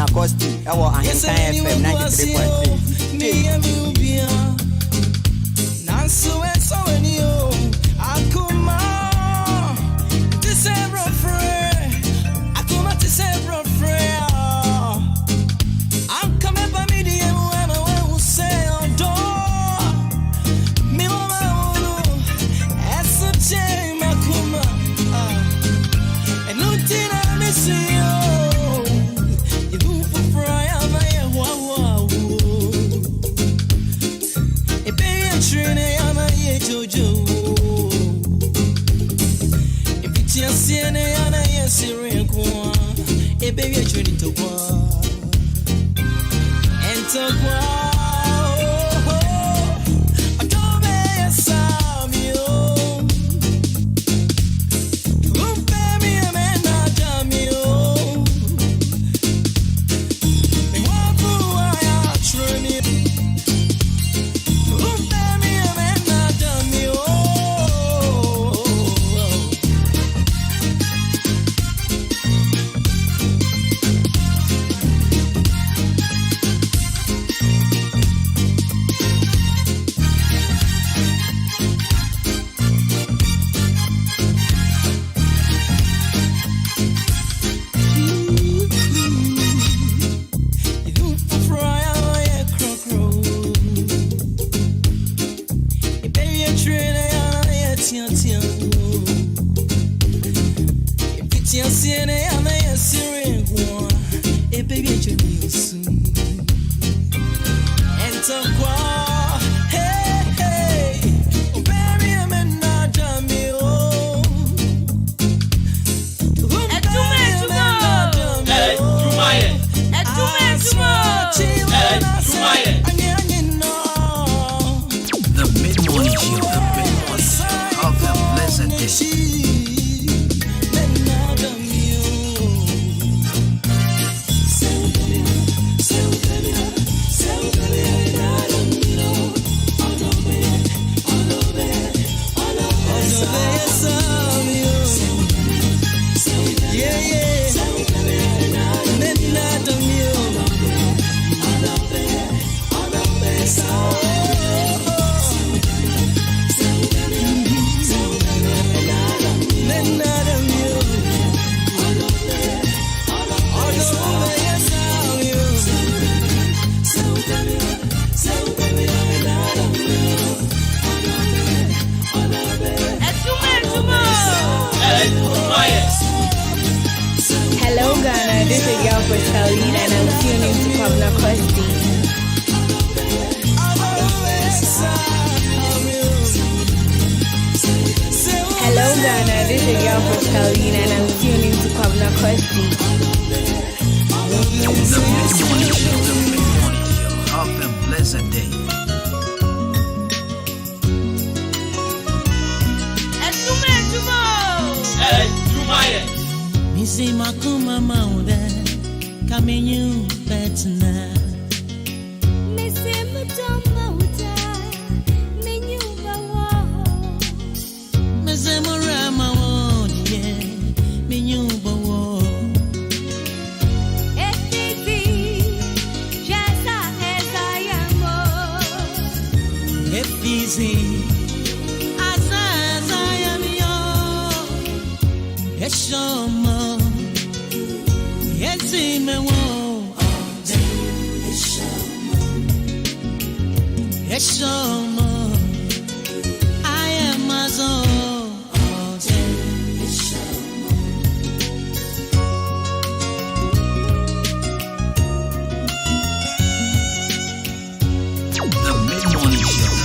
Kwabena Costy. I was on FM 93.3. Nansu and so any Akuma. This ever free. Akuma to several free. I'm coming by me, the M. will say on door. Me, mama, as a chain, Akuma. And no dinner, I miss you. You do for fry, I'm a wow. A baby train, I'm a Jojo. If it's your sin, I'm a Syrian. A baby train to go. And to go. I don't be a Samuel. Hello Ghana, this is your first Pauline and I'm tuning to Kwabena Costy. Hello Ghana, this is your first Pauline and I'm tuning to Kwabena Costy. The mid-morning show. Have a blessed day. Missy Makuma Maude, coming you better now. Missy Makuma Maude, menu bawa. Missy Murama, yeah, menu bawa. FTV, just as I am. FTV, as I am yours. Yes, yes, me won't. Yes, I am my soul. The mid-morning show.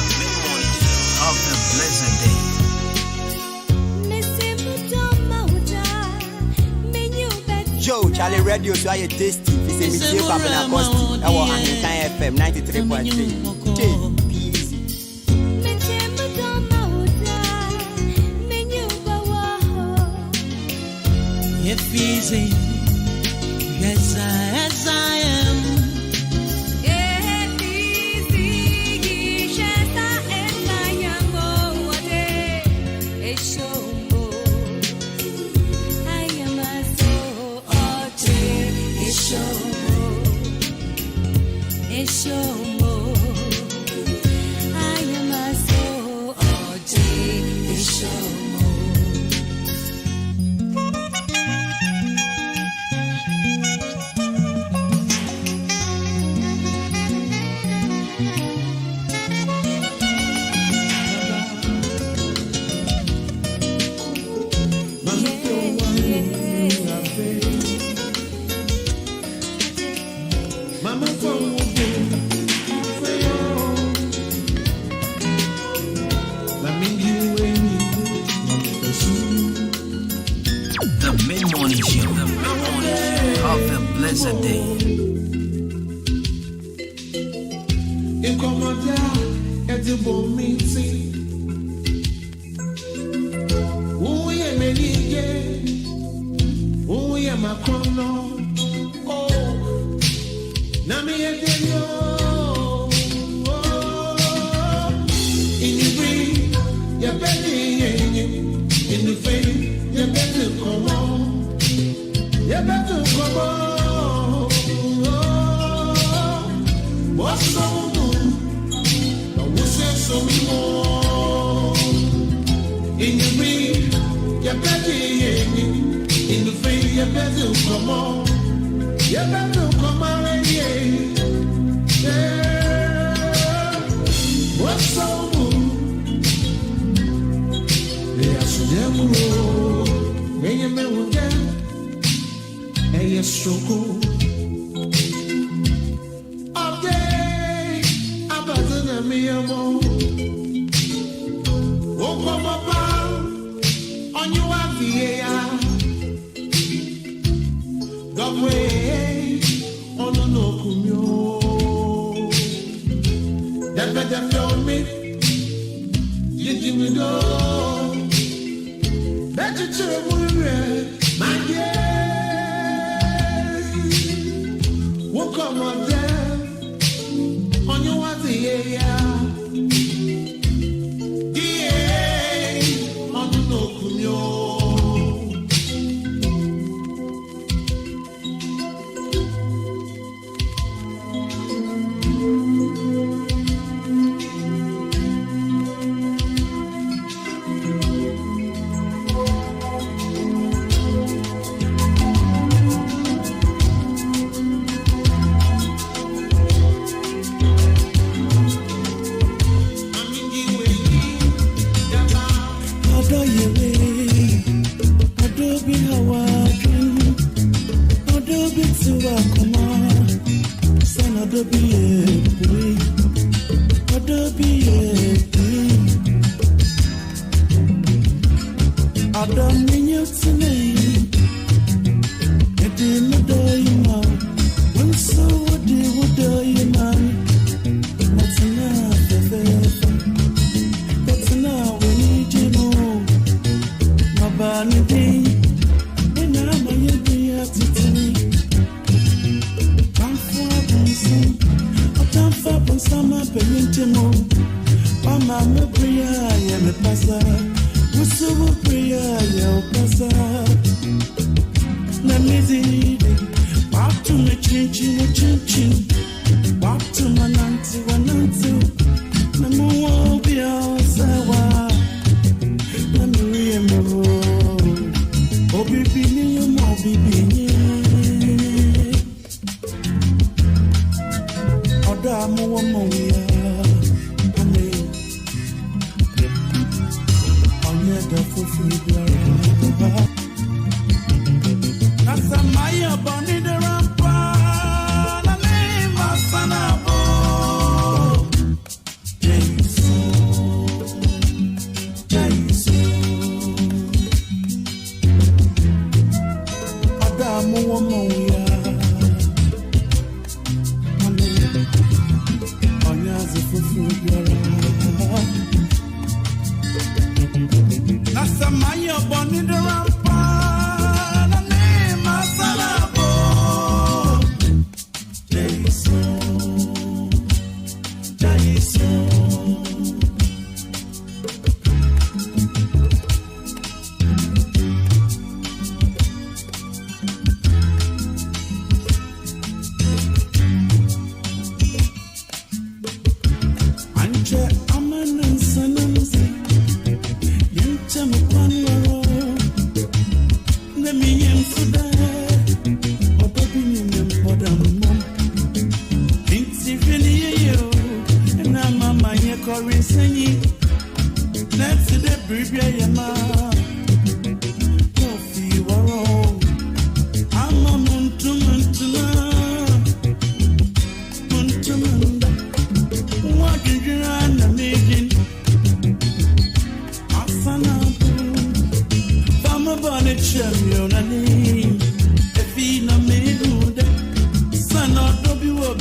Have a blessed day. Joe, Charlie Radio, so I tasty. It's a Kwabena Costy. I was on FM 93.3. Easy. If easy, yes, I am. Show. Eshomo, I am a soul, Eshomo. Blessed day. Incomoda edible meeting. Oh, yeah, menige. Oh, yeah, Macrono. Oh, Nami Edenio. Oh, in the ring, you're better. In the fame, you're better. Come on. You're better. Come on. So more in the ring, you better in the face, you better come on, you better come on, yeah. What's so good? They are so damn good. May you know again, and you're so good. Okay, I'm better than me, amor. On you are the way on no kumyo. That better tell me, you give me no. Better to my dear. Won't come on there on you are the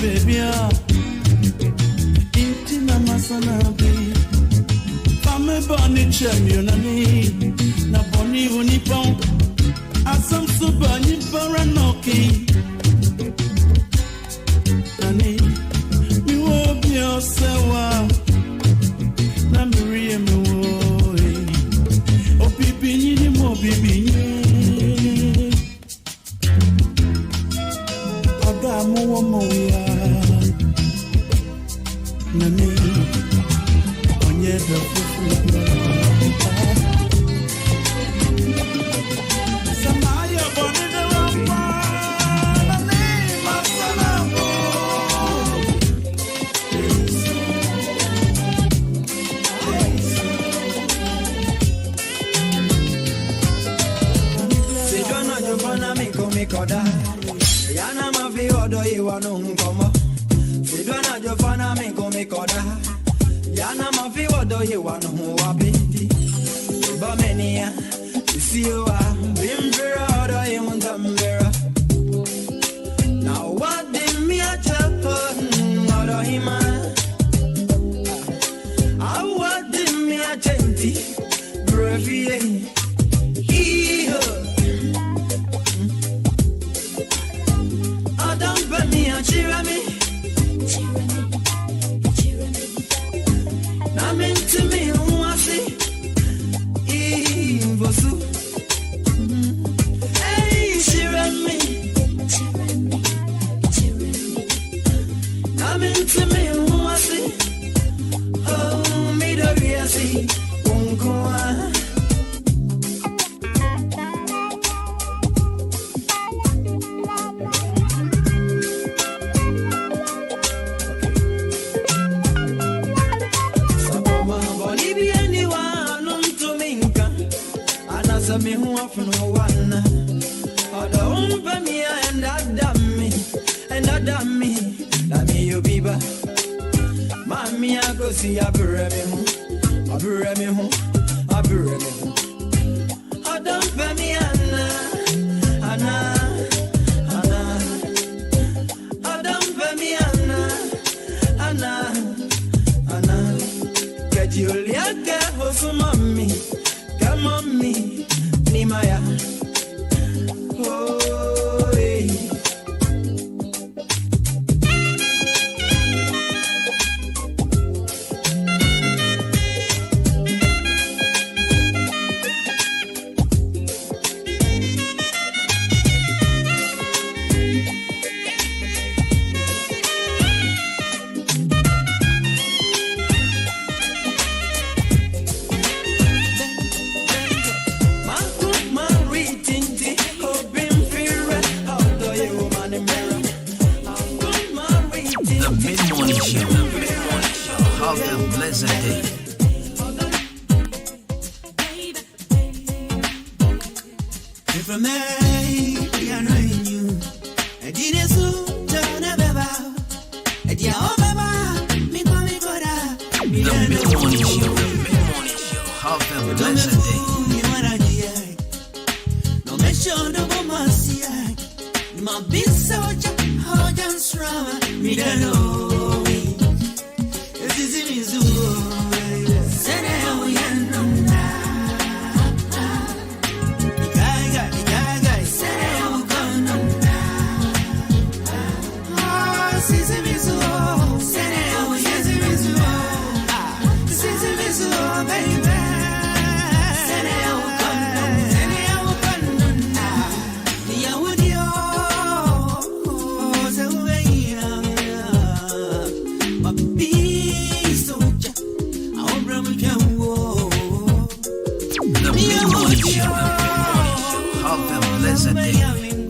baby. Intina masanabi. Fame boni champion na boni unipon. Asam suba ni paranoki. Nani, mi wo bi osewa. Na miriye mi wo. O bibi ni mo bibi ni. Oda mo mo ya. Nani, onye da fufu. Samaya boni de wampa. Nani, masalamo. Sijona jofana mi koda. Yana mafi odo iwa nungomo. Sijona jofana mi koda. Yana mafi odo iwa nunguwabindi. Bamenia, isiwa, bimbira odo iwundambira. Now what did me a chapa odo hima? What did me a chenti? Brevie. Chirami, na mente me assim, e você, ei, chirami, na mente me assim, oh, me dá assim, com me who are from one. I don't pay me and I damn me, and I damn me. That me you be back. Mammy, I go see a burrami, a burrami, a burrami. I don't pay me Anna, Anna, Anna. I don't pay me Anna, Anna, Anna. Get you like a house, mommy, come on me. Maya. Oh, hey.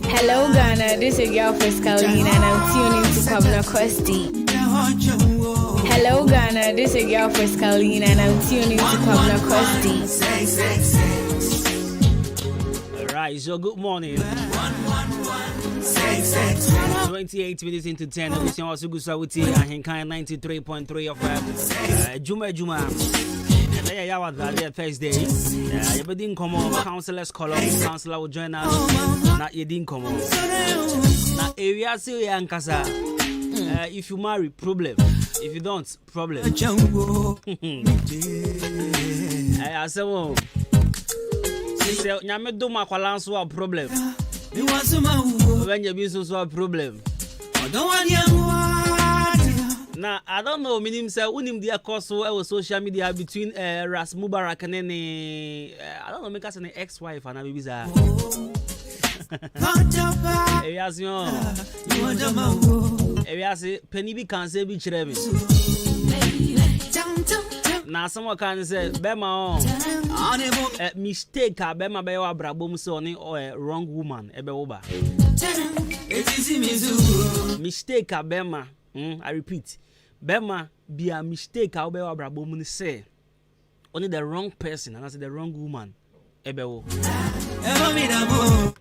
Hello Ghana, this is your girl Pascaline and I'm tuning to Kwabena Costy. Hello Ghana, this is your girl Pascaline and I'm tuning to Kwabena Costy. Alright, so good morning. 28 minutes into 10. We see also good Sauti and 93.3 of Adwuma. Yeah, was that Thursday. You didn't come on. Counselor's column. Counselor will join us. Not you didn't come on. Now, area see Yankasa. If you marry, problem. If you don't, problem. I said, well, nyame do makwala so a problem. When you be so a problem. Now, I don't know, meaning say unim dia course so social media between Ras Mubarak and then I don't know, make us an ex-wife and a baby. Yes, you penny be can say be cherry. Now, someone can say, Bema, mistake, Bema Bewa Brabum Sony or a wrong woman, Ebeoba. Mistake, Bema, I repeat, Bema be a mistake, Bewa Brabum say. Only the wrong person, and I say the wrong woman, Ebeo.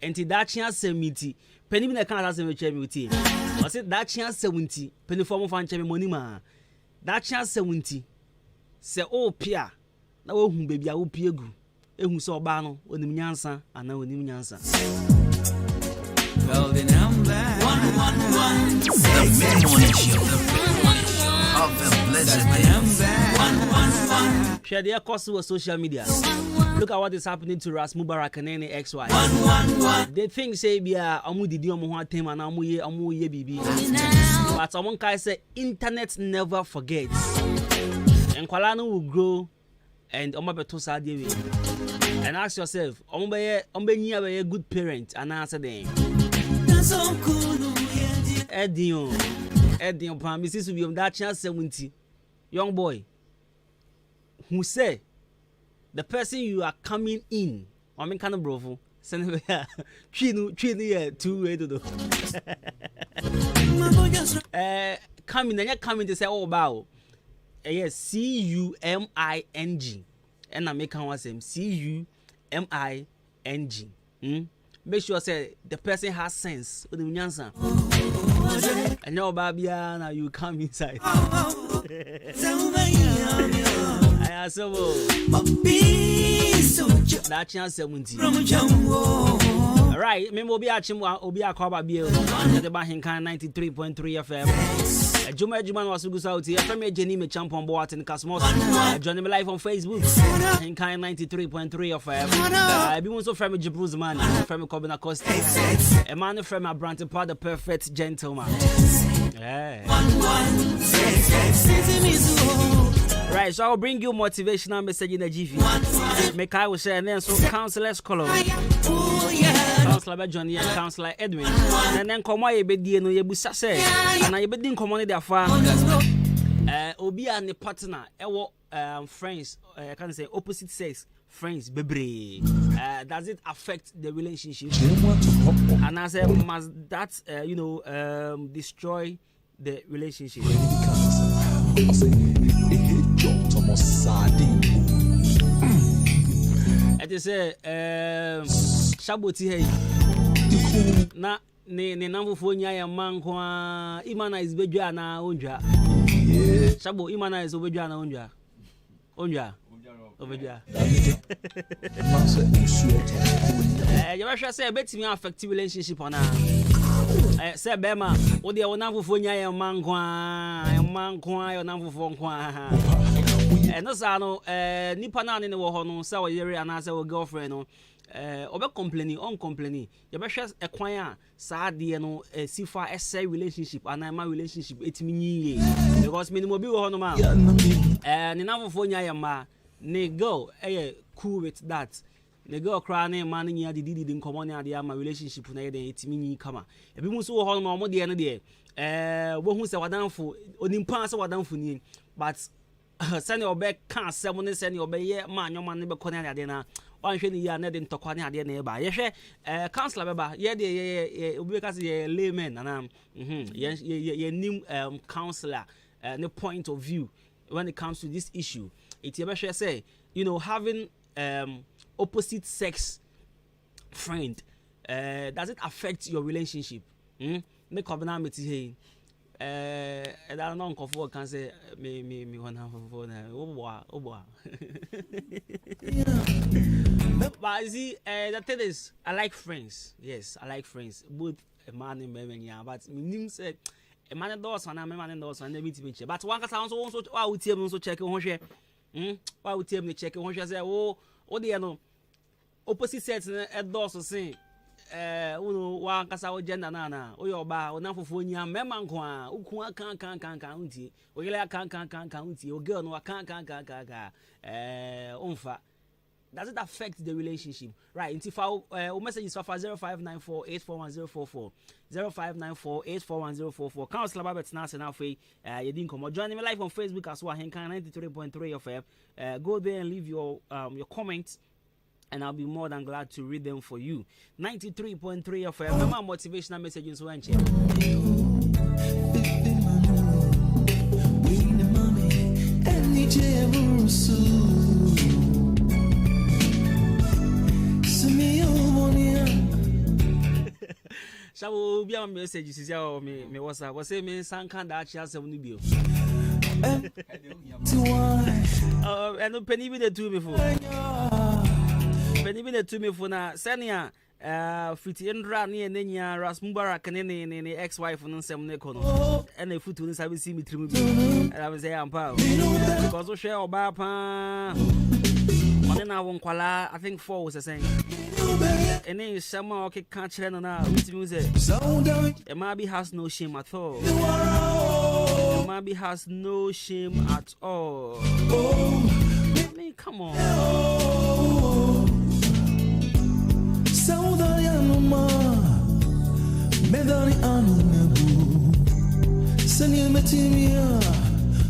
And that chance 70, penny in the can't ask me charity. I said that chance 70, penny form of fan money ma. That chance 70. Say, oh, Pia, now whom baby I will pay good. And who saw Bano when the Nyansa and now when the Nyansa. Well, the number 111. The mid-morning show. Have a blessed day. 111. Share their course with social media. Look at what is happening to Ras Mubarak and any XY. They think say be a amu didi omo ho atem and amu ye bibi. But someone can say internet never forgets. And Kwalano will grow and omo beto sa dey. And ask yourself, omo be a good parent and answer them. Edion pan Mrs. William that chance 70. Young boy who say the person you are coming in, I mean, kind of bravo. Send here 2 way to do. Coming, then you're coming to say, oh, bow. Yes, CUMING. And I make one same CUMING. Make sure say the person has sense. What do you answer? And now, Babiana, you come inside. I said, that chance 70. Right, remember, be a chimwa, or be a cover bill at the Bahinkan 93.3 FM. Adwuma was good out here. From Jenny, me champ on board in Cosmos. Join me live on Facebook. Bahinkan 93.3 FM. I be also from Jibru's man, from Kwabena Costy. A man from a brand part, the perfect gentleman. Yeah. Right, so I'll bring you motivational message in the GV. Make I will share and then so counselors color. Counselor Johnny and Counselor Edwin. And then come on, you be no you be say. And I be din come on there for Obi and the partner, friends, I can say opposite sex friends, baby. Does it affect the relationship? And I say, must that destroy the relationship? It is a Shaboti hey. Na ne namfo fo nya ya mankwa imana is bedwa na onjwa. Shabo imana is obedwa na onjwa. Onjwa. Obedwa. You ever say betimi affect relationship ona? Say bema, o de namfo fo nya ya mankwa yo namfo fo nkwa. No sano nipa na ne wo ho no say wo yere ana say wo girlfriend no obe complaining on complaining you be hwe ekwan a saa de no sifa ese relationship ana ma relationship etimi nyiye because minimum bi wo ho no ma ne namfo nya ya ma ne girl cool with that the girl cry na man nya didi nkomo ne ade ama relationship na ye den etimi nyi kama ebi mu so wo ho no mo de no de wo hu se wadanfo onimpa se wadanfo ni but send your back can't 7 send your bay man your man be corner na one hwe ni ya na de ntokwa ne ade na ba ye hwe counselor be ba ye de obi ka say layman na ye nim counselor the point of view when it comes to this issue it ye be hwe say having opposite sex friend does it affect your relationship me Kwabena meti hey and I don't know can say me one half of phone. Oh, but you see, the thing is, I like friends. Yes, I like friends. Both a man and women, yeah. But me said, a man endorse and a man endorse and the meeting. But one can also I would tell them so check on share. Why would tell me check on share? Oh, dear, no. Opposite sets endorse or say. Uno wa kasa wo gender na o yo ba o na fofo nya mema nko a ukun kan unti o yele kan unti o girl no kan onfa. Does it affect the relationship? Right, if our message is for 0594841044 0594841044 Councilor Babet Nasa now for you didn't come. Join me live on Facebook as well. Henkan 93.3 of go there and leave your comments, and I'll be more than glad to read them for you. 93.3 of my motivational messages when check. Shall be on messages is your me WhatsApp. Was say me san kan da chia sem no bio. And penny be the two me for. Penny be the two me for na senia fiti endra ne nenya Ras Mubarak ne ex-wife no sem ne kono. And the foot no sabi see me trimu bi. And I say am pa. Because o share oba pa. One na won kwala I think 4 was saying. And then someone okay can't tell now with music. Emabi has no shame at all. Emabi has no shame at all. I mean, come on.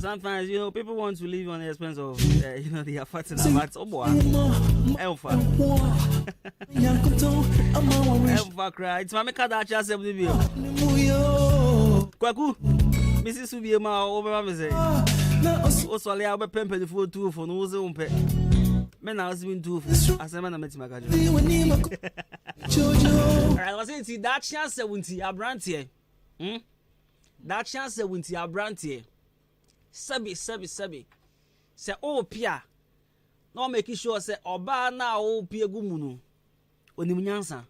Sometimes, you know, people want to live on the expense of, you know, their partner. But, oh boy, Elfa cry. It's my make that chance of the video. Kwaku, Mrs. Subiema over my say. Also, I'll be pempered the food too for no zoom pet. Men I was been too as a man I met my gadget. I was saying, see that chance 70 a brand here. That chance 70 a brand here. Sabi. Say, oh, Pia. No making sure, say, Oba na o Pia Gumunu. Onimunyansa.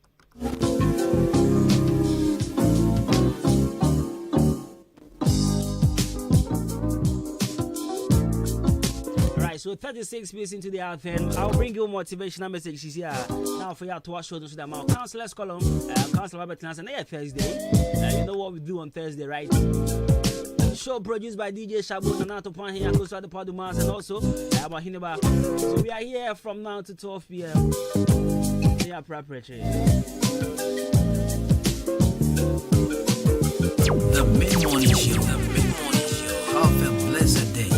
Right, so 36 minutes into the anthem, I'll bring you motivational messages here. Now for you to watch show to the amount. Councilors column, Councilor Robert Nansen, Thursday. You know what we do on Thursday, right? Show produced by DJ Shabu and Nato Pan here, close to the Padumas, and also Abahineba. So we are here from now to 12 p.m. We are preparatory. The mid-morning show. Have a blessed day.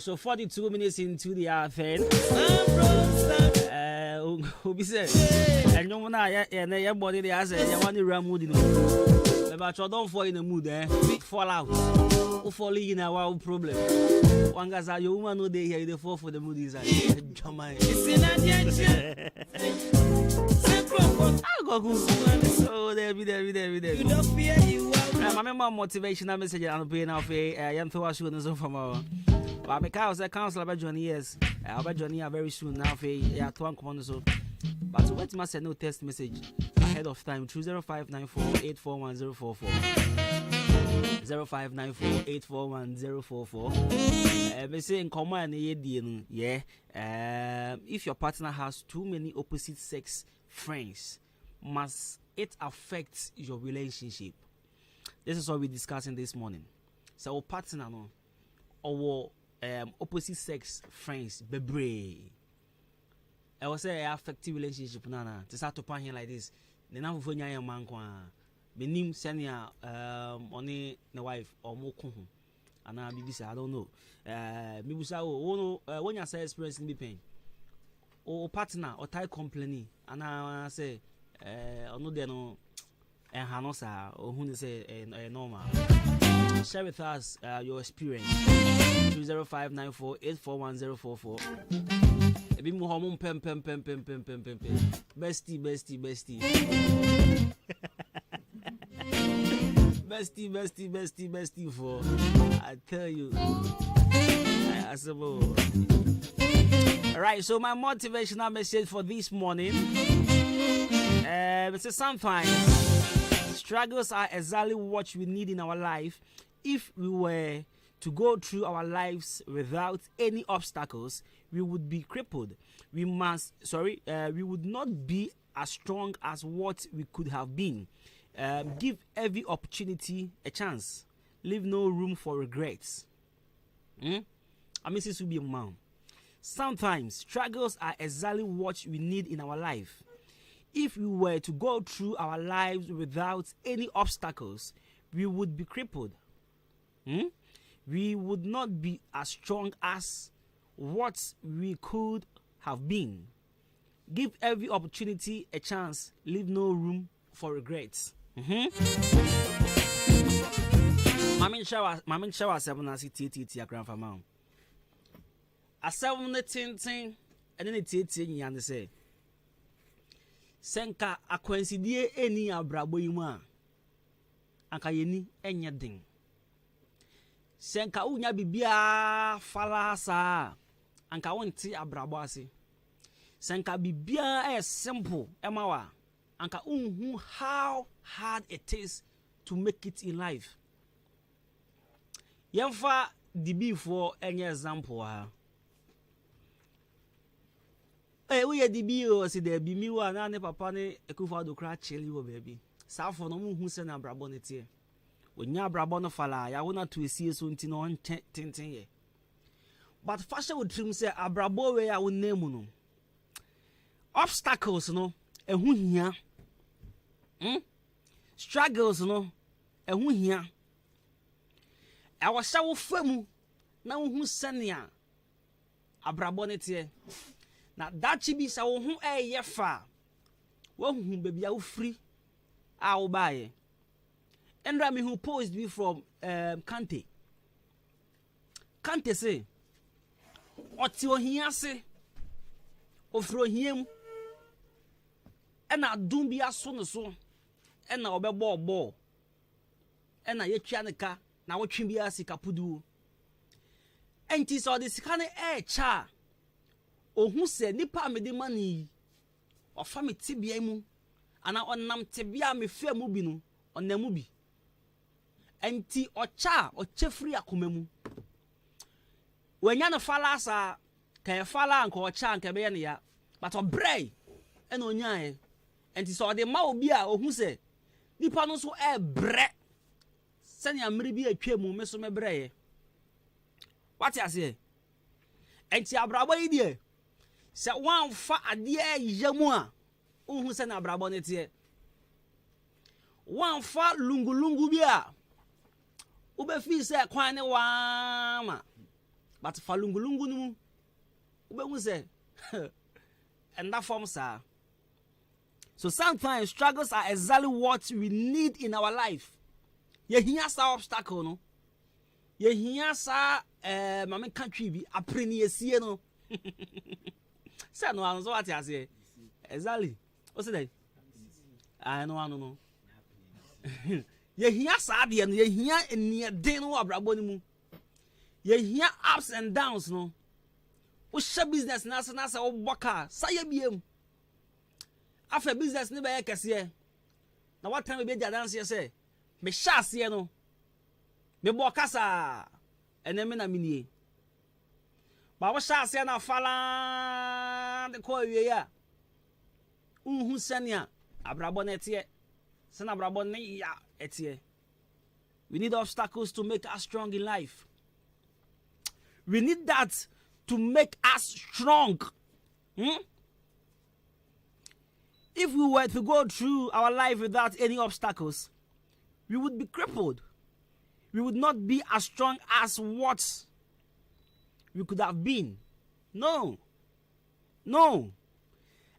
right, so 42 minutes into the hour thing. Obi said, and no one and your body they answer, you want to run mood, but you don't fall in the mood, fall out. Or fall in a wild problem. One guy's a woman no day here, the fall for the mood is a Jama. I'll go good. Oh, there be there. You don't fear you. My motivational message I'm paying off a young to us soon from our. But because I counsel about Johnny, yes, I'll be Johnny very soon now. Yeah, to one command so. But what must send no text message ahead of time 20594841044 0594841044. Me say in command yeah. If your partner has too many opposite sex friends, must it affect your relationship? This is what we're discussing this morning. So our partner no or opposite sex friends bebre. I was say affective relationship nana. To start to pan here like this. The now for your man kwa. Benim senior only the wife or more kuhu. And I BBC I don't know. Mibusa no when you say experience in be pain. Or partner or tie complaining. And I say no there no and Hanosa or who say normal. Share with us your experience. 20594841044. Ebi mu homo pem. Bestie. Bestie for I tell you. Alright, so my motivational message for this morning. It's sometimes struggles are exactly what we need in our life. If we were to go through our lives without any obstacles, we would be crippled. We would not be as strong as what we could have been. Give every opportunity a chance. Leave no room for regrets. I mean, this will be a man. Sometimes struggles are exactly what we need in our life. If we were to go through our lives without any obstacles, we would be crippled. We would not be as strong as what we could have been. Give every opportunity a chance. Leave no room for regrets. Mamin shower 7 TT a grandfather. A 7 tin and then it's and say Senka a coincidie any abrabo yima anka yeni enya den Senka unya bibia fala sa anka wonti abrabo ase Senka bibia simple emawa anka unhu how hard it is to make it in life. Yemfa dibi for any example ha. We had the bio, see there be me one and papa ne ekufa do cry chill you baby. Safo no mu hu se na brabonete. Onya brabono fala ya wona to esie so nti no tenten ye. But fashion would trim say abrabo we ya wo name no. Obstacles no ehu hia. Struggles no ehu hia. E wo sha wo famu na wo hu senia abrabonete. Na that chibi sa wo hu ye fa wo hu baby a wo free a wo bae endra me who post be from Kante say oti ohia se ofro hiem ena dum bi aso no so ena obebo obo ena yetwa ne ka na wo twi bi asika pudu enti so de sika ne cha ohun se nipa me de mani o fa me tibia mu ana onam tibia me fa mu bi no onamu bi enti ocha ochefri akoma mu wanya no fala sa ka fala anka ocha anka be ye ne ya but obrei ena onyae enti so de ma obi a ohun se nipa no so bre sani amri bi atwa mu me so me breye what you say enti abrabo yi die se wan fa ade yamu a ohun se na abrabo ne tie wan fa lungu bi a ube fi se kwan ne wa ma but falungulungu no ube say and that form sir. So sometimes struggles are exactly what we need in our life. You hear some obstacle no. You hear some mama country be apreni esie no. Say no anso what you say. Exactly. What's that? I know. You hear sad and you hear near den no abrabo ni mu. You hear ups and downs no. Wo share business na say wo boka say biem. After business ni be kese na what time be dance say me sha ase no me boka sa eneme na minie ba wo sha ase na fala de ko wie ya unhu sania abrabo na etie se na abrabo na ya etie. We need obstacles to make us strong in life. We need that to make us strong. If we were to go through our life without any obstacles, we would be crippled. We would not be as strong as what we could have been. No.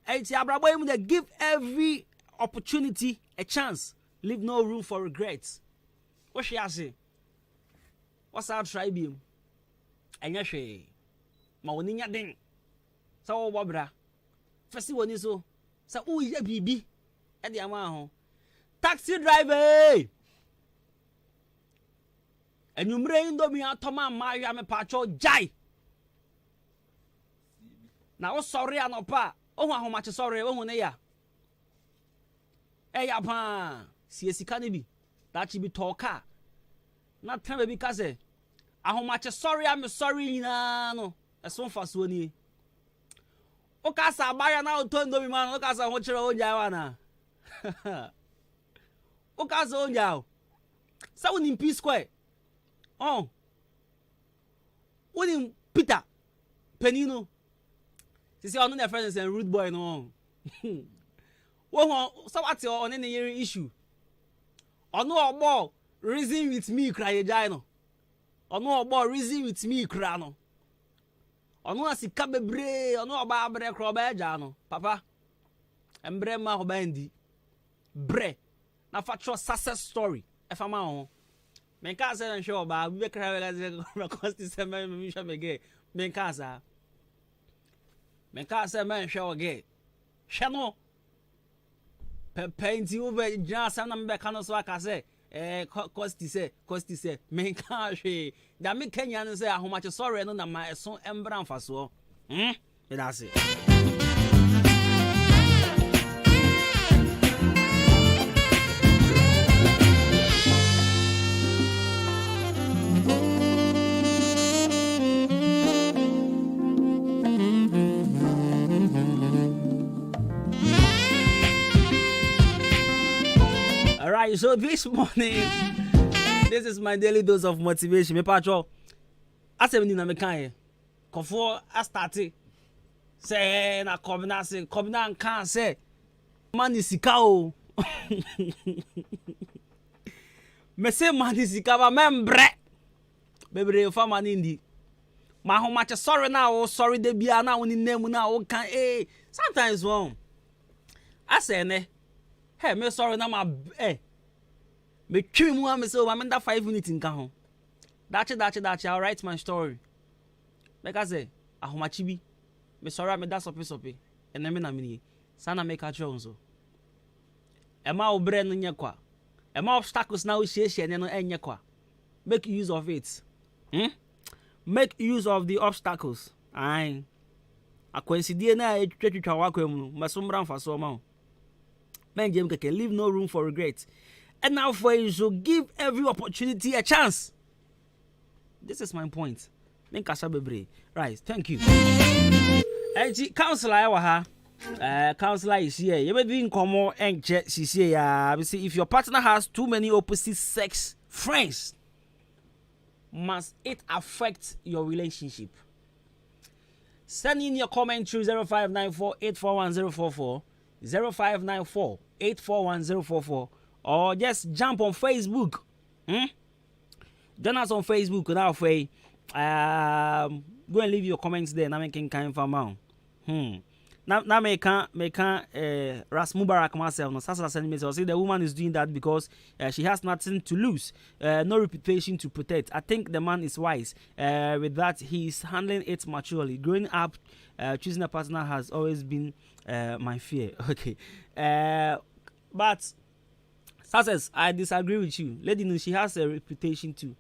And give every opportunity a chance. Leave no room for regrets. What she say? What's our tribe? And yes, ma woni nya den. So wobra. First one is so. So who is a BB? At the amount. Taxi driver. And you bring me out Toma Maria me pacho jai. Now sorry and pa. Oh how much sorry oh ya. Eh ya pa. CSC can be. That should be talker. Not time because how much sorry I'm sorry no. As one fast one. Okasa baya na otondo mi man okasa ho kire onja wa na. Okasa onja. Sa woni P square. Oh. Woni Peter Penino. Sisi onu na friends and rude boy no. Wo so what on any issue. Onu ogbo reason with me cry jai no. Onu ogbo reason with me cry no. Ono asika bebre ono oba bre kro ba ja no papa embre ma ho bandi bre na factual success story e fa ma ho men ka say na show ba we kra we ga Costy say me show me ge men ka say men show ge shano painti over ja sam na me ka no so aka say Costy say men ka hwe da me Kenya no say ahomache sorry no na ma eso embra mfaso that's it. All right, so this morning, this is my daily dose of motivation. Me patro, asem ni na me kan kofo a start say na Kwabena kan say man sika o. Me say man sika ba membre. Bebre fa man ndi. Ma ho match sorry na o sorry de bia na woni name na o kan sometimes one. I say ne hey, me sorry na ma me twi mu am say o ma 5 minutes nka ho. Dachi I'll write my story. Like I say, ahomachi bi. Me sorry me da sope. And me na mini. Sana make a chonzo. Ema obre no nyekwa. Ema obstacles na o hie no enyekwa. Make use of it. Make use of the obstacles. Aye. Akwensidie na twetwa wakwa mu no. Masombra mfa so ma. Men jem keke leave no room for regret. And now for you should give every opportunity a chance. This is my point. Right, thank you. Counselor counselor is here. You may be in common and she's here. If your partner has too many opposite sex friends, must it affect your relationship? Send in your comment through 0594-841-044, 0594-841-044, or just jump on Facebook. Join us on Facebook now for Go and leave your comments there. Now making kind for mount. Now make Ras Mubarak myself. No, Sasa send me. So say the woman is doing that because she has nothing to lose, no reputation to protect. I think the man is wise. With that, he's handling it maturely. Growing up, choosing a partner has always been my fear. Okay, but Success, I disagree with you. Lady, no, she has a reputation to,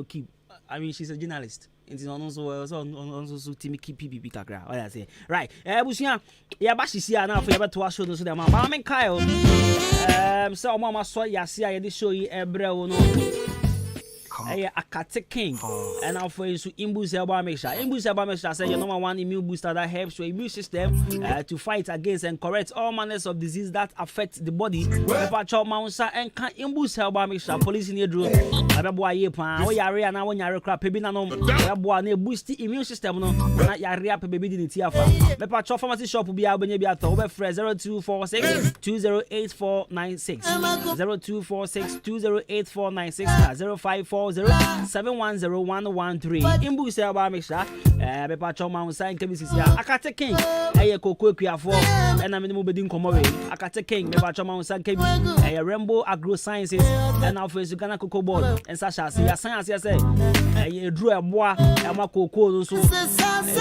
keep. I mean, she's a journalist. It's also Timmy keep PPP kakra. What I say, right? Busia, yeah, but she see now for you to show those them. But I mean, Kyle, so mama saw ya see I did show you ebra no. Akate King, and now for you to imbue Elba Mesha. Imbue Elba Mesha say your number one immune booster that helps your immune system to fight against and correct all manners of disease that affect the body. Pepper chop mounsa and can imbue Elba Mesha. Police in your drone. Ababoa ye pan. Oh yare na one yare crap. Pebi na no. Ababoa ne boost the immune system no. Na yare up baby di tiafa. Pepper chop pharmacy shop will be abenye bi ato. Obe fresh 0246 208496 0246 208496 054 7101113. Imbu se aba mesha be pa choma unsa nke bisisi Akate King koko akuafo na me mo bedi nkomo we Akate King be pa choma unsa nke bi Rainbow Agro Sciences na office Ghana Cocoa Board en sa chase ya science ya say edru eboa ama koko no so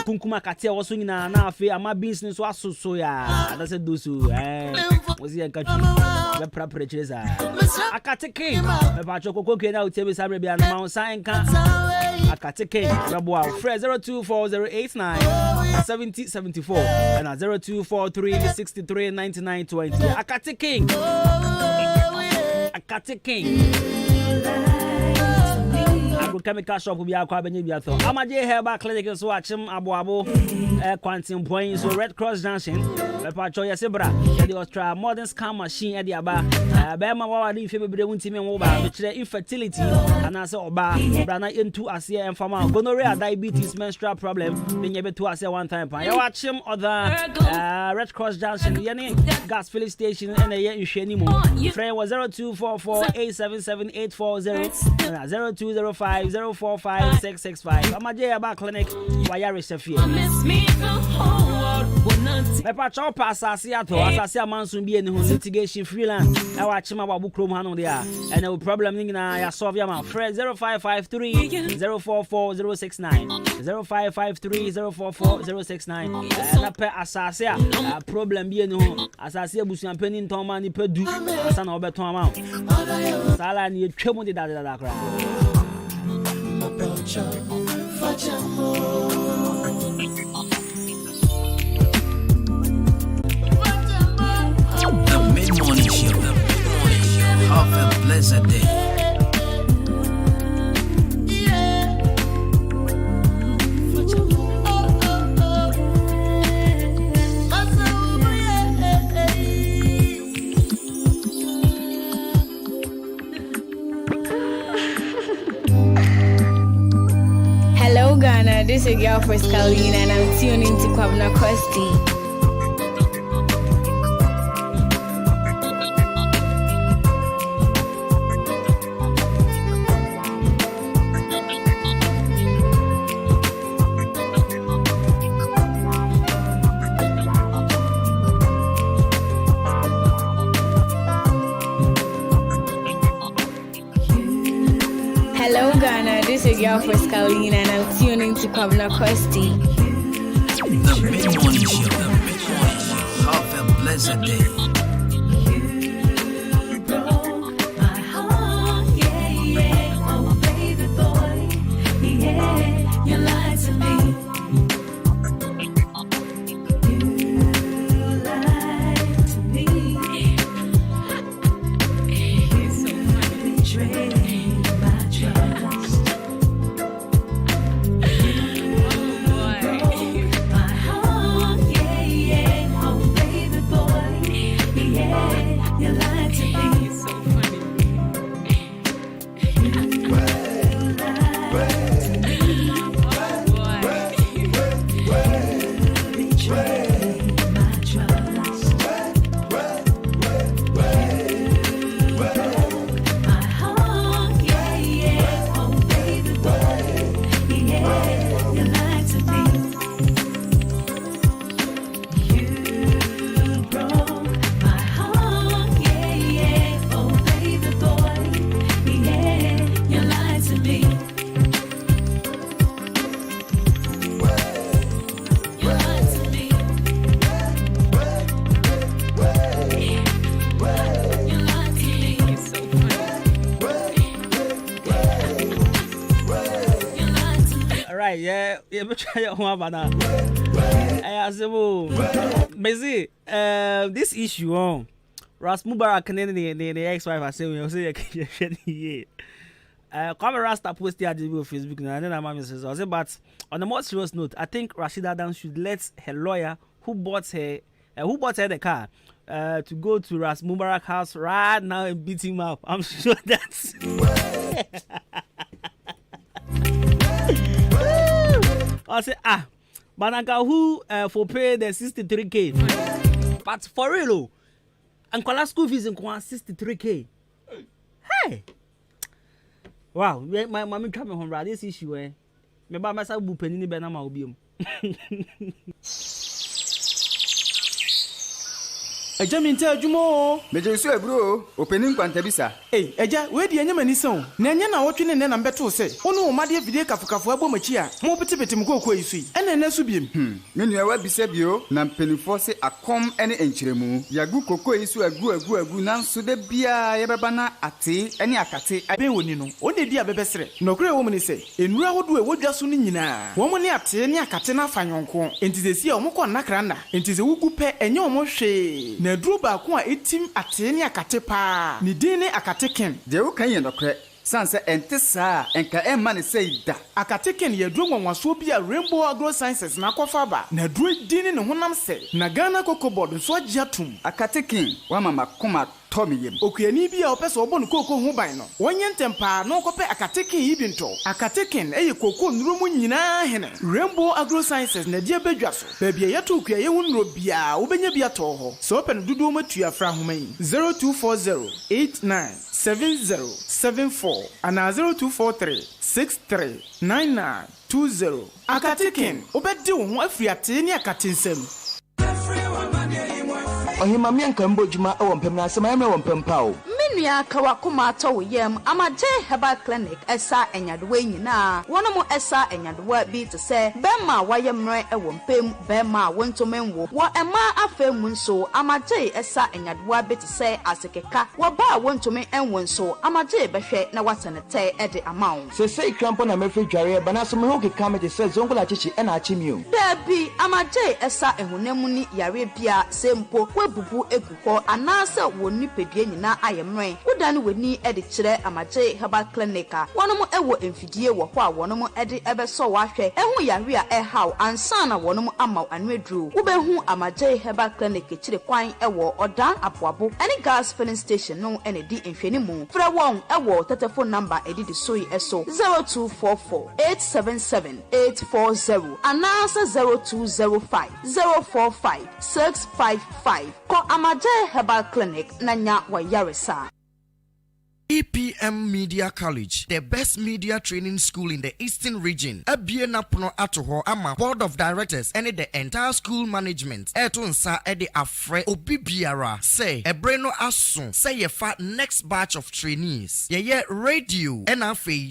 kunkuma kate wo so nyina na afi ama business so asoso ya da se dosu wozi en katu be prapre cheza Akate King be pa choko koko na utie be sabre bia na ma sign kan Akate King Raboa Fred 0240897074 and 0243639920 Akate King Akate King Agrochemical shop will be akwa benye bi ato Amaje Herbal Clinic so achim aboabo Quantum Point so Red Cross Junction Pepa cho yesebra the Australia modern scan machine e dia ba be ma wa di fe bebre wuntimi wo ba be kire infertility ana se oba bra na entu ase enfama gonorrhea diabetes menstrual problem be nye betu ase one time pan ya wa chim other Red Cross Junction ye gas filling station and ye nhwani mu friend was 0244877840 0205045665 Amaje Herbal Clinic wire resefie Pepa cho asase ato asase amanso bi eni ho litigation freelance e wa chima babu krom ha no dia and no problem ni na ya solve ya ma friend 0553 044069 0553 044069 na pe asase a problem bi eni ho asase abusuan pani ntonma ni padu asa na obeton ama sala ni etwemu de da kra The mid-morning show. Have a blessed day. Hello Ghana, this is your girl Frescalina and I'm tuning to Kwabena Costy. Hello Ghana, this is your girl Frescalina and I'm tuning to Kwabena Costy. The mid-morning show. Have a blessed day. right, yeah, but try your one banana. Busy, this issue on Ras Mubarak and the ex-wife I say we say Kwabena Rasta posted at the Facebook and then my message was but on a more serious note, I think Rashida Dan should let her lawyer who bought her the car to go to Ras Mubarak house right now and beat him up. I'm sure that's I say Banaka who for pay the 63k. But for real, and school fees in 63k. Hey. Wow, my mommy coming home right this issue me ba myself bu penini be na ma obiom. Eja mi nte adwuma meje so ebro opening kwanta bisa eja we di anya mani son na anya na wotwe ne na mbeto se wonu o made video kafukafo abomachi a mo petepete mkoko yisui ene na su biem me nua wa bisa bio na mpenifo se akom ene enkyeremu yagu koko yisu agu nanso de bia ye beba na ate ene akate abe woni no o de di abebesere no kure wo mni se enura hodo e wodwa so no nyina wo mo ne ate ne akate na afanyonko entizesi a o mo kɔ nakra na entize wugu pe enye o mo hwe na duru ba ko a etim ate ne akate pa ni din ne akate ken de wo kan ye nokre sanse ente saa enka emma ne sei da akate ken ye duru nwanwaso bi a Rainbow Agro Sciences na kofa ba na duru din ne honam se na Ghana Cocoa Board so agiatum akate ken wa mama koma Tommy yem okuani bi a opese obo no koko hu ban no wonye ntempa no kope akateken yi binto akateken eye koko nuru mu nyina hene Rainbow Agro Sciences na die badwa so babia yeto okuaye hu nuro bia wobenya bia to ho so open dudu matua fra homan 0240897074 ana 0243639920 akateken obedi wo ho afri ate ne akatensem Ohima mianka mbojuma ewo mpem na asema yamre wo mpem pa o menua kawakoma ato yem amaje herbal clinic esa enyadewa nyina wono esa enyadewa bi te se bema wayemre ewo mpem bema wontomenwo wo ema afemu nso amaje esa enyadewa bi te se asekeka wo ba wontomen enwo nso amaje behwe na wasenete ede amawo se krampo na mefre dware bana so me ho keka me te se zongola chichi ena achimi o dabi amaje esa ehunemu ni yare bia sempo bubu eguho anasa woni pedue nyina ayemre wodan woni ede kire amaje herbal clinic a wonom ewo emfidie wo ho a wonom ede ebeso wahwe ehu yare a ehaw ansana wonom amaw anwedru wobehu amaje herbal clinic kire kwan ewo odan aboabo ene gas filling station no ene di nhweni mu fra won ewo telephone number edidi soi eso 0244877840 anasa 0205045655 ko amaje herbal clinic nanya wa yaresa. EPM Media College, the best media training school in the Eastern region. Abiena Puno Atoho Ama Board of Directors and the entire school management. Etunsa ede afre obibiara say ebreno asun say ye fat next batch of trainees. Ye radio and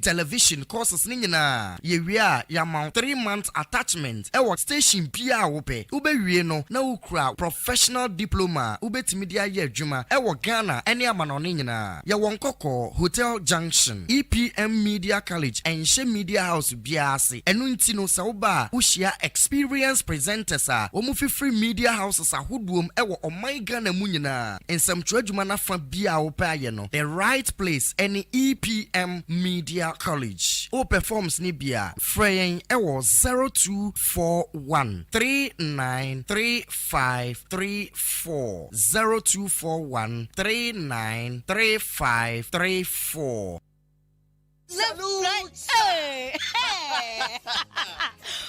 television courses ninyina. Ye wia yamount 3 months attachment. Ewa station pia wope. Ube wieno na ukra professional diploma. Ube timidia ye juma. Ewa Ghana any amano ninyina. Ye wonkoko Hotel Junction, EPM Media College, and She Media House Biasi. Enuntino Sauba, Ushia experienced presenters are Omufi free media houses are hoodwom ewa o my Ghana Munina. And some Trajumana from Bia Opayano. The right place, any EPM Media College. O performs Nibia, Fraying ewa 0241 393534 0241 393534. Salute. Hey.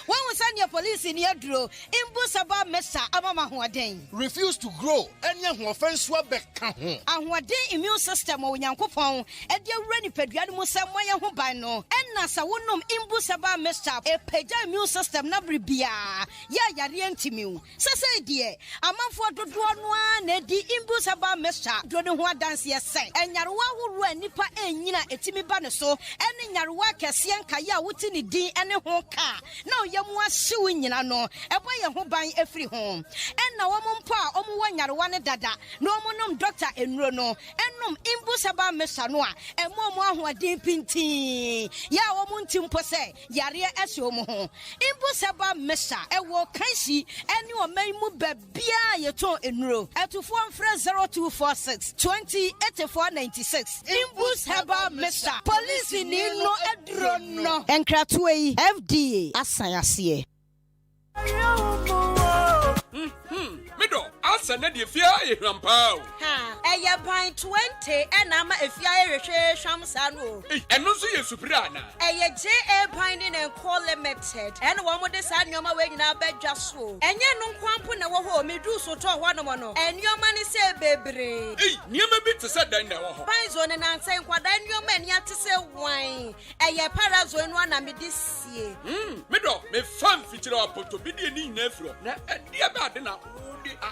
When we send your police in your draw, Imbusaba Mesa Abama Huaden. Refuse to grow, and young offense were back. And what day immune system or Yankopon, and your ready pediatric Samoya Hubano, and Nasa Wunum Imbusaba Mesa, a pedia immune system Nabribia. Ya Yarientimu. Sasa dear, a month for the one, Eddie Imbusaba Mesa, Dronua dance yes, and Yarwa who ran Nipa and Yina Etimi Banaso. ene nyarewa kese nkaya wuti ni din ene ho ka na oyemu ahyew nyina no ebo ye ho ban afiri ho enna wo mpo a omo wo nyarewa ne dada na omo nom doctor enuro no ennom imbusaba mesa no a emo mo ahoden pintin ya wo mo ntimpo se yare ese omo ho imbusaba mesa ewo kansi ene o maimu babia yeton enuro etufo mfre 0246 208496 imbusaba mesa police ni no edrono enkratwe FDA asayase Mido, asa na de fia ye hwampao. Ha, eye ban 20 enama efia ye hwehwe hwamsa no. Eno so ye supira na. Eye JA ban ni call limited. Ene wo mo de sa nyoma we nyina badwa so. Enye no kwampo na wo ho medu so to ho no mo no. Enyoma ni se bebre. Nyoma bi te se dan na wo ho. Ban zo ne nanse nkwada nyoma ni ate se wan. Eye para zo enu na me de sie. Mido, me fam fitira apoto bi de ni nyina afro. Na dia ba de na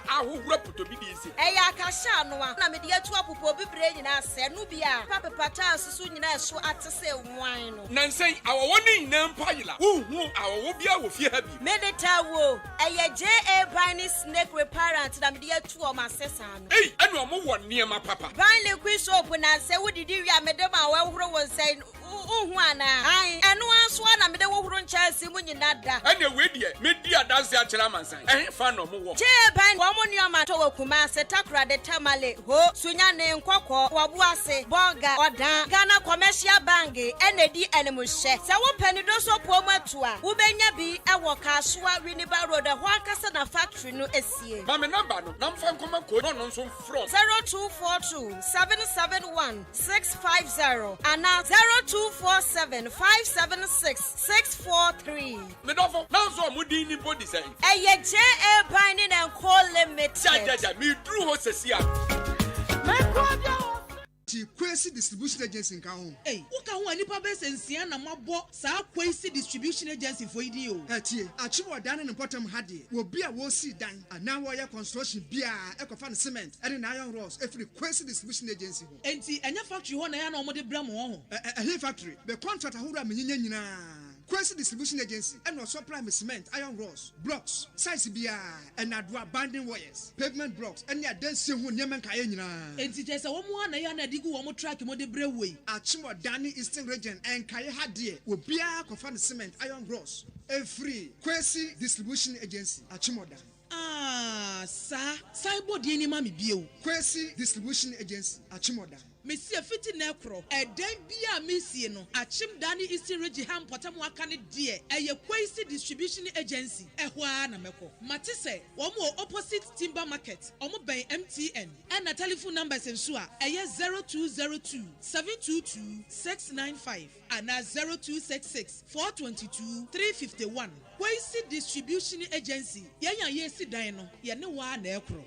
ahura poto bi de isi. Eye akasha no a na me de atu apopo bibre nyina se no bia. Papa pata susu nyina eso ate se wan no. Nansen awowo ni nyina mpayila. Wo awowo bia wo fie ha bi. Medeta wo. Eye JA Biny Snake Reparent na me de atu o ma sesa no. Enu omo wo niema papa. Biny liquid soap na se wo didi wi a me de ma wo horo won sai uhu ana. Ai enu anso na me de wo horo nchasi mu nyina da. Ene we die me di adanse a kira mansan. Fa no mo wo. JA Biny wo mo nioma to wo kuma se takra de tamale ho sunya ne nkokọ wabu ase bonga odan Ghana Commercial Bank enedi enemuhye se wo panido so po matu a wo benya bi e wo Kasua Winneba Road ho akasa na factory no esie ma me number no na mfa nkoma ko no nso from 0242 771 650 and 0247 576 643 me dofo na so amudi ni body say eye JA Biny and Call Limited ja me dru ho sesia Kwesi Distribution Agency in Kaon. Hey, who can one nipa base and Siana Mabo, Sa Kwesi Distribution Agency for you? Achi, Achiwa Dan and Bottom Hadi will be a will see Dan, and now wire construction beer, Ecofan cement, and an iron rods, every Kwesi Distribution Agency. And see, and your factory one I know what the Bramo, a factory, the contractor who ran Minina. Kwesi Distribution Agency and also prime cement, iron rods, blocks, size BI, and Adwuma binding wires, pavement blocks, and your dancing who Yaman Kayana. And it is a woman and a digu one track in the Breway. Achimo Dani Eastern Region and Kaya Hadia will be a confirmed cement, iron rods, a free Kwesi Distribution Agency, Achimoda. Sir, Cyber Dini Mami Bio, Kwesi Distribution Agency, Achimoda. Monsieur Fiti Necro, a den bia Missiano, Achim Dani Eastern Region Ham Potamwakani dear, a Kwesi Distribution Agency, a Juana Meko. Matisse, one more opposite Timber Market, Omo Bay MTN, and a telephone numbers in Sua, a 0202 722 695, and 0266 422 351. Kwesi Distribution Agency, Yaya Yesi Dino, Yanewa Necro.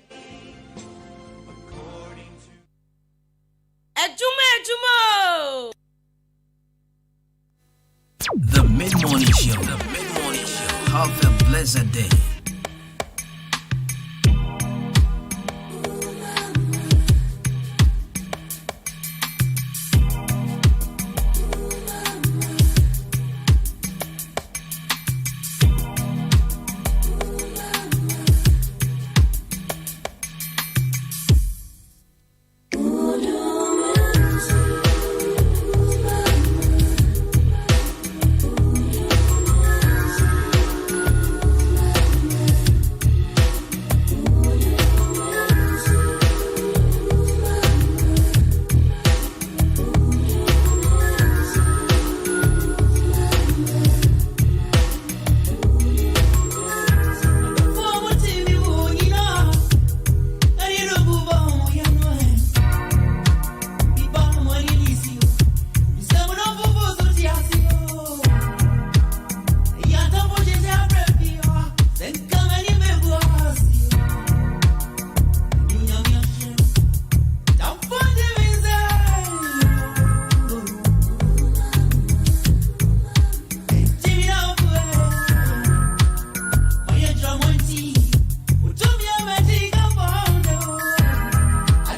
Adwuma. The Mid-Morning Show. The Mid-Morning Show. Have a blessed day.